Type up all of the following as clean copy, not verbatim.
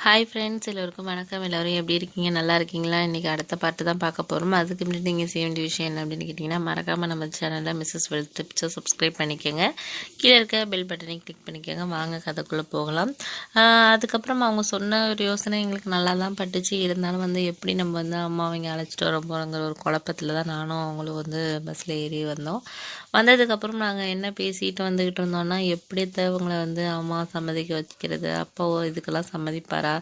Hi friends, எல்லோருக்கும் வணக்கம். எல்லோரும் எப்படி இருக்கீங்க? நல்லா இருக்கீங்களா? இன்றைக்கி அடுத்த பாட்டு தான் பார்க்க போகிறோம். அதுக்கு முன்னாடி நீங்கள் செய்ய வேண்டிய விஷயம் என்ன அப்படின்னு கேட்டிங்கன்னா, மறக்காமல் நம்ம சேனலில் மிஸ்ஸஸ் வெல்த் டிப்ஸை சப்ஸ்கிரைப் பண்ணிக்கோங்க. கீழே இருக்க பெல் பட்டனை கிளிக் பண்ணிக்கோங்க. வாங்க கதைக்குள்ளே போகலாம். அதுக்கப்புறம் அவங்க சொன்ன ஒரு யோசனை எங்களுக்கு நல்லா தான் பட்டுச்சு. இருந்தாலும் எப்படி நம்ம அம்மா அவங்க அழைச்சிட்டு வர போகிறோங்கிற ஒரு குழப்பத்தில் தான் நானும் அவங்களும் பஸ்ஸில் ஏறி வந்தோம். வந்ததுக்கப்புறம் நாங்கள் என்ன பேசிட்டு வந்துக்கிட்டு இருந்தோம்னா, எப்படி அவங்கள அம்மா சம்மதிக்க வச்சுக்கிறது, அப்போ இதுக்கெல்லாம் சம்மதிப்பாரா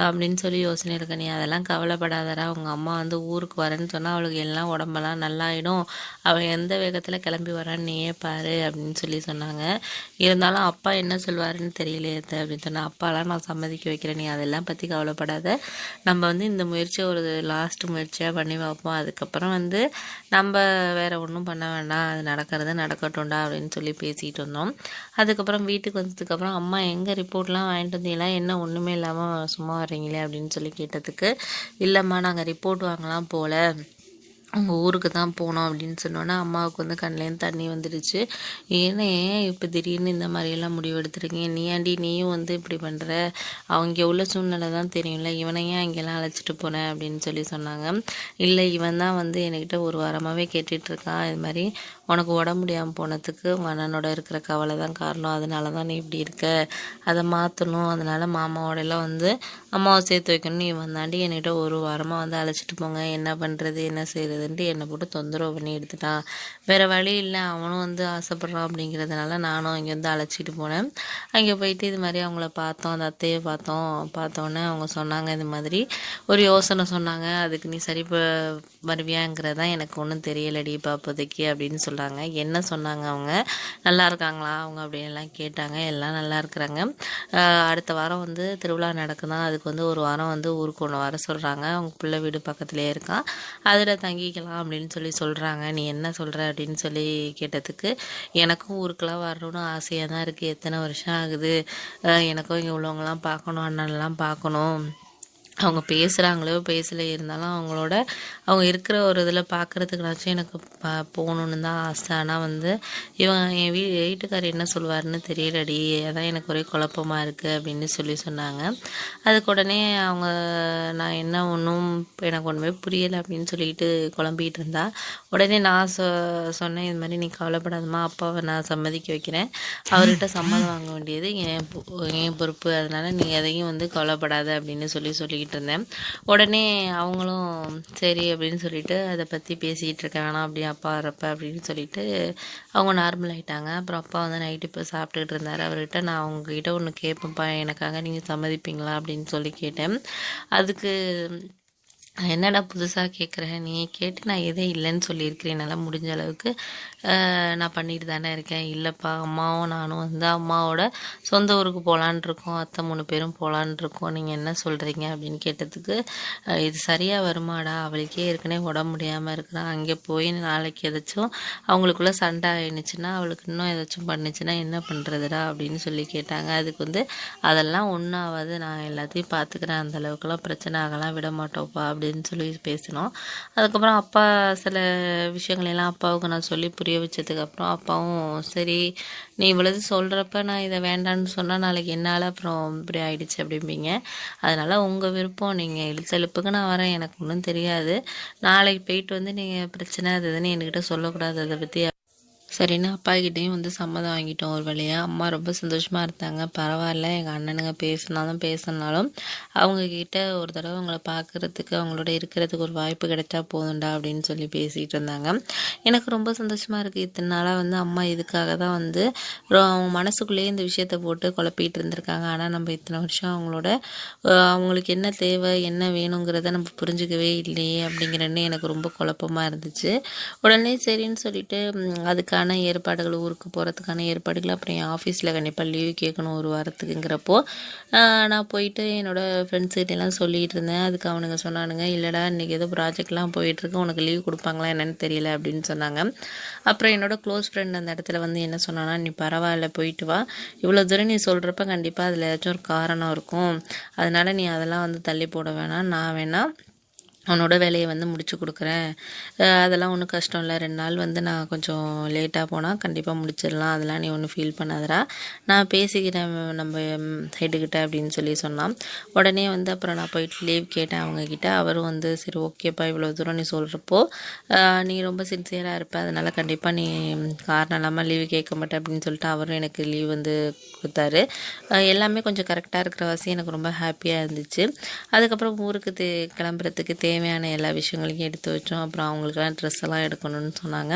அப்படின்னு சொல்லி யோசனை இருக்க. நீ அதெல்லாம் கவலைப்படாதரா, உங்கள் அம்மா ஊருக்கு வரேன்னு சொன்னால் அவளுக்கு எல்லாம் உடம்பெல்லாம் நல்லாயிடும், அவள் எந்த வேகத்தில் கிளம்பி வரான்னு நீயே பாரு அப்படின்னு சொல்லி சொன்னாங்க. இருந்தாலும் அப்பா என்ன சொல்வாருன்னு தெரியலையே அப்படின்னு சொன்னால், அப்பாலாம் நான் சம்மதிக்க வைக்கிறேன், நீ அதெல்லாம் பற்றி கவலைப்படாத, நம்ம இந்த முயற்சியை ஒரு லாஸ்ட் முயற்சியாக பண்ணி பார்ப்போம், அதுக்கப்புறம் நம்ம வேறு ஒன்றும் பண்ண வேண்டாம், அது நடக்கிறது நடக்கட்டும்டா அப்படின்னு சொல்லி பேசிகிட்டு இருந்தோம். அதுக்கப்புறம் வீட்டுக்கு வந்ததுக்கப்புறம் அம்மா எங்கே ரிப்போர்ட்லாம் வாங்கிட்டு வந்தீங்களா, என்ன ஒன்றுமே இல்லாமல் சும்மா வரீங்களே அப்படின்னு சொல்லி கேட்டதுக்கு, இல்லைம்மா நாங்கள் ரிப்போர்ட் வாங்கலாம் போல, உங்கள் ஊருக்கு தான் போனோம் அப்படின்னு சொன்னோன்னா அம்மாவுக்கு கண்லேருந்து தண்ணி வந்துடுச்சு. ஏன்னா ஏன் இப்போ திடீர்னு இந்த மாதிரியெல்லாம் முடிவெடுத்துருக்கீங்க, நீயும் இப்படி பண்ணுற, அவங்க உள்ள சூழ்நிலை தான் தெரியும்ல, இவனை ஏன் அங்கெல்லாம் அழைச்சிட்டு போனேன் அப்படின்னு சொல்லி சொன்னாங்க. இல்லை, இவன் தான் என்கிட்ட ஒரு வாரமாகவே கேட்டுட்ருக்கான், இது மாதிரி உனக்கு உடம்பு முடியாமல் போனதுக்கு உங்கள் அண்ணனோட இருக்கிற கவலை தான் காரணம், அதனால தான் நீ இப்படி இருக்க, அதை மாற்றணும், அதனால் மாமாவோடலாம் அம்மாவை சேர்த்து வைக்கணும், நீ வந்தாண்டி என்கிட்ட ஒரு வாரமாக அழைச்சிட்டு போங்க, என்ன பண்ணுறது என்ன செய்கிறதுன்ட்டு என்னை போட்டு தொந்தரவு பண்ணி எடுத்துட்டான். வேறு வழி இல்லை, அவனும் ஆசைப்பட்றான் அப்படிங்கிறதுனால நானும் இங்கே அழைச்சிட்டு போனேன். அங்கே போயிட்டு இது மாதிரி அவங்கள பார்த்தோம், அந்த அத்தையை பார்த்தோன்னே அவங்க சொன்னாங்க, இது மாதிரி ஒரு யோசனை சொன்னாங்க, அதுக்கு நீ சரி வருவியாங்கிறதான் எனக்கு ஒன்றும் தெரியலடி இப்போதைக்கு அப்படின்னு சொல்கிறாங்க. என்ன சொன்னாங்க, அவங்க நல்லா இருக்காங்களா அவங்க அப்படின்லாம் கேட்டாங்க. எல்லாம் நல்லா இருக்கிறாங்க. அடுத்த வாரம் திருவிழா நடக்குதான், அதுக்கு ஒரு வாரம் ஊருக்கு ஒன்று வர சொல்கிறாங்க, அவங்க பிள்ளை வீடு பக்கத்துலேயே இருக்கான், அதில் தங்கிக்கலாம் அப்படின்னு சொல்லி சொல்கிறாங்க. நீ என்ன சொல்கிற அப்படின்னு சொல்லி கேட்டதுக்கு, எனக்கும் ஊருக்கெல்லாம் வரணும்னு ஆசையாக தான் இருக்குது, எத்தனை வருஷம் ஆகுது, எனக்கும் இங்கே உள்ளவங்களாம் பார்க்கணும், அண்ணன்லாம் பார்க்கணும், அவங்க பேசுகிறாங்களோ பேசல, இருந்தாலும் அவங்க இருக்கிற ஒரு இதில் பார்க்குறதுக்குனாச்சும் எனக்கு போகணுன்னு தான் ஆசை. ஆனால் இவன் என் வீட்டுக்காரர் என்ன சொல்வாருன்னு தெரியலடி, அதான் எனக்கு ஒரே குழப்பமாக இருக்குது அப்படின்னு சொல்லி சொன்னாங்க. அதுக்கு உடனே அவங்க நான் என்ன ஒன்றும் எனக்கு ஒன்றுமே புரியலை அப்படின்னு சொல்லிட்டு குழம்பிகிட்டு இருந்தா. உடனே நான் சொன்னேன், இது மாதிரி நீ கவலைப்படாதம்மா, அப்பாவை நான் சம்மதிக்க வைக்கிறேன், அவர்கிட்ட சம்மதம் வாங்க வேண்டியது என் பொறுப்பு, அதனால் நீ எதையும் கவலைப்படாத அப்படின்னு சொல்லிக்கிட்டு இருந்தேன். உடனே அவங்களும் சரி அப்படின்னு சொல்லிட்டு அதை பற்றி பேசிகிட்டு இருக்க வேணாம், அப்படி அப்பா வரப்ப அப்படின்னு சொல்லிட்டு அவங்க நார்மல் ஆகிட்டாங்க. அப்புறம் அப்பா நைட்டு இப்போ சாப்பிட்டுட்டு இருந்தார். அவர்கிட்ட நான் அவங்ககிட்ட ஒன்று கேட்பேன்ப்பா, எனக்காக நீங்கள் சம்மதிப்பீங்களா அப்படின்னு சொல்லி கேட்டேன். அதுக்கு என்னடா புதுசாக கேட்குறேன், நீ கேட்டு நான் எதே இல்லைன்னு சொல்லியிருக்கிறேன், என்னால் முடிஞ்ச அளவுக்கு நான் பண்ணிட்டு தானே இருக்கேன். இல்லைப்பா, அம்மாவும் நானும் அம்மாவோட சொந்த ஊருக்கு போகலான் இருக்கோம், அத்தை 3 பேரும் போகலான் இருக்கோம், நீங்கள் என்ன சொல்கிறீங்க அப்படின்னு கேட்டதுக்கு, இது சரியாக வருமாடா, அவளுக்கே ஏற்கனவே உடம்பு முடியாமல் இருக்கிறான், அங்கே போய் நாளைக்கு எதாச்சும் அவங்களுக்குள்ளே சண்டை ஆயிடுச்சுன்னா, அவளுக்கு இன்னும் ஏதாச்சும் பண்ணுச்சுன்னா என்ன பண்ணுறதுடா அப்படின்னு சொல்லி கேட்டாங்க. அதுக்கு அதெல்லாம் ஒன்றும் ஆகாது, நான் எல்லாத்தையும் பார்த்துக்கிறேன், அந்தளவுக்குலாம் பிரச்சனை ஆகலாம் விட மாட்டோப்பா அப்படின்னு சொல்லி பேசினோம். அதுக்கப்புறம் அப்பா சில விஷயங்களெல்லாம் அப்பாவுக்கு நான் சொல்லி புரிய வச்சதுக்கப்புறம் அப்பாவும் சரி, நீ இவ்வளவு சொல்கிறப்ப நான் இதை வேண்டான்னு சொன்னால் நாளைக்கு என்னால் அப்புறம் இப்படி ஆயிடுச்சு அப்படிம்பீங்க, அதனால் உங்கள் விருப்பம், நீங்கள் இழுத்தெழுப்புக்கு நான் வரேன், எனக்கு ஒன்றும் தெரியாது, நாளைக்கு போயிட்டு நீங்கள் பிரச்சனை அதுன்னு என்கிட்ட சொல்லக்கூடாது அதை பற்றி சரின்னு அப்பாக்கிட்டேயும் சம்மதம் வாங்கிட்டோம் ஒரு வழியாக. அம்மா ரொம்ப சந்தோஷமாக இருந்தாங்க. பரவாயில்ல, எங்கள் அண்ணனுங்க பேசினாலும் அவங்கக்கிட்ட ஒரு தடவை அவங்கள பார்க்குறதுக்கு அவங்களோட இருக்கிறதுக்கு ஒரு வாய்ப்பு கிடைச்சா போதும்டா அப்படின்னு சொல்லி பேசிகிட்டு இருந்தாங்க. எனக்கு ரொம்ப சந்தோஷமாக இருக்குது. இத்தனை நாளாக அம்மா இதுக்காக தான் அவங்க மனசுக்குள்ளேயே இந்த விஷயத்தை போட்டு குழப்பிகிட்டு இருந்திருக்காங்க. ஆனால் நம்ம இத்தனை வருஷம் அவங்களுக்கு என்ன தேவை என்ன வேணுங்கிறத நம்ம புரிஞ்சுக்கவே இல்லையே அப்படிங்கிறன்னு எனக்கு ரொம்ப குழப்பமாக இருந்துச்சு. உடனே சரின்னு சொல்லிட்டு அதுக்கான ஏற்பாடுகள், ஊருக்கு போகிறதுக்கான ஏற்பாடுகள், அப்புறம் என் ஆஃபீஸில் கண்டிப்பாக லீவ் கேட்கணும் ஒரு வாரத்துக்குங்கிறப்போ நான் போயிட்டு என்னோடய ஃப்ரெண்ட்ஸ்கிட்டலாம் சொல்லிகிட்டு இருந்தேன். அதுக்கு அவனுங்க சொன்னானுங்க, இல்லைடா இன்றைக்கி ஏதோ ப்ராஜெக்ட்லாம் போயிட்டுருக்கு, உனக்கு லீவ் கொடுப்பாங்களா என்னன்னு தெரியல அப்படின்னு சொன்னாங்க. அப்புறம் என்னோடய க்ளோஸ் ஃப்ரெண்ட் அந்த இடத்துல என்ன சொன்னான்னா, நீ பரவாயில்ல போயிட்டு வா, இவ்வளோ தூரம் நீ சொல்கிறப்ப கண்டிப்பாக அதில் ஏதாச்சும் ஒரு காரணம் இருக்கும், அதனால் நீ அதெல்லாம் தள்ளி போட வேணாம், நான் வேணா அவனோட வேலையை வந்து முடிச்சு கொடுக்குறேன், அதெல்லாம் ஒன்றும் கஷ்டம் இல்லை, 2 நாள் வந்து நான் கொஞ்சம் லேட்டாக போனால் கண்டிப்பாக முடிச்சிடலாம், அதெல்லாம் நீ ஒன்றும் ஃபீல் பண்ணாதடா, நான் பேசிக்கிறேன் நம்ம ஹெட்டுக்கிட்ட அப்படின்னு சொல்லி சொன்னான். உடனே வந்து அப்புறம் நான் போயிட்டு லீவ் கேட்டேன் அவங்கக்கிட்ட. அவரும் வந்து சரி ஓகேப்பா, இவ்வளோ தூரம் நீ சொல்கிறப்போ நீ ரொம்ப சின்சியராக இருப்ப, அதனால் கண்டிப்பாக நீ காரணம் இல்லாமல் லீவு கேட்க மாட்டேன் அப்படின்னு சொல்லிட்டு அவரும் எனக்கு லீவ் வந்து கொடுத்தாரு. எல்லாமே கொஞ்சம் கரெக்டாக இருக்கிற வாசி எனக்கு ரொம்ப ஹாப்பியாக இருந்துச்சு. அதுக்கப்புறம் ஊருக்கு கிளம்புறதுக்கு தேவையான எல்லா விஷயங்களையும் எடுத்து வச்சோம். அப்புறம் அவங்களுக்கெல்லாம் ட்ரெஸ் எல்லாம் எடுக்கணும்னு சொன்னாங்க.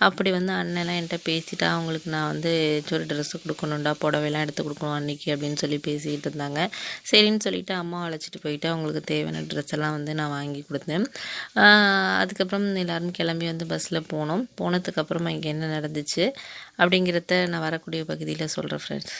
அப்படி வந்து அண்ணெல்லாம் என்கிட்ட பேசிட்டா அவங்களுக்கு நான் வந்து ஒரு ட்ரெஸ்ஸு கொடுக்கணுண்டா, புடவைலாம் எடுத்து கொடுக்கணும் அன்றைக்கி அப்படின்னு சொல்லி பேசிக்கிட்டு இருந்தாங்க. சரின்னு சொல்லிவிட்டு அம்மா அழைச்சிட்டு போயிட்டு அவங்களுக்கு தேவையான ட்ரெஸ் எல்லாம் வந்து நான் வாங்கி கொடுத்தேன். அதுக்கப்புறம் எல்லோரும் கிளம்பி வந்து பஸ்ஸில் போனோம். போனதுக்கப்புறமா இங்கே என்ன நடந்துச்சு அப்படிங்கிறத நான் வரக்கூடிய பகுதியில் சொல்கிறேன் ஃப்ரெண்ட்ஸ்.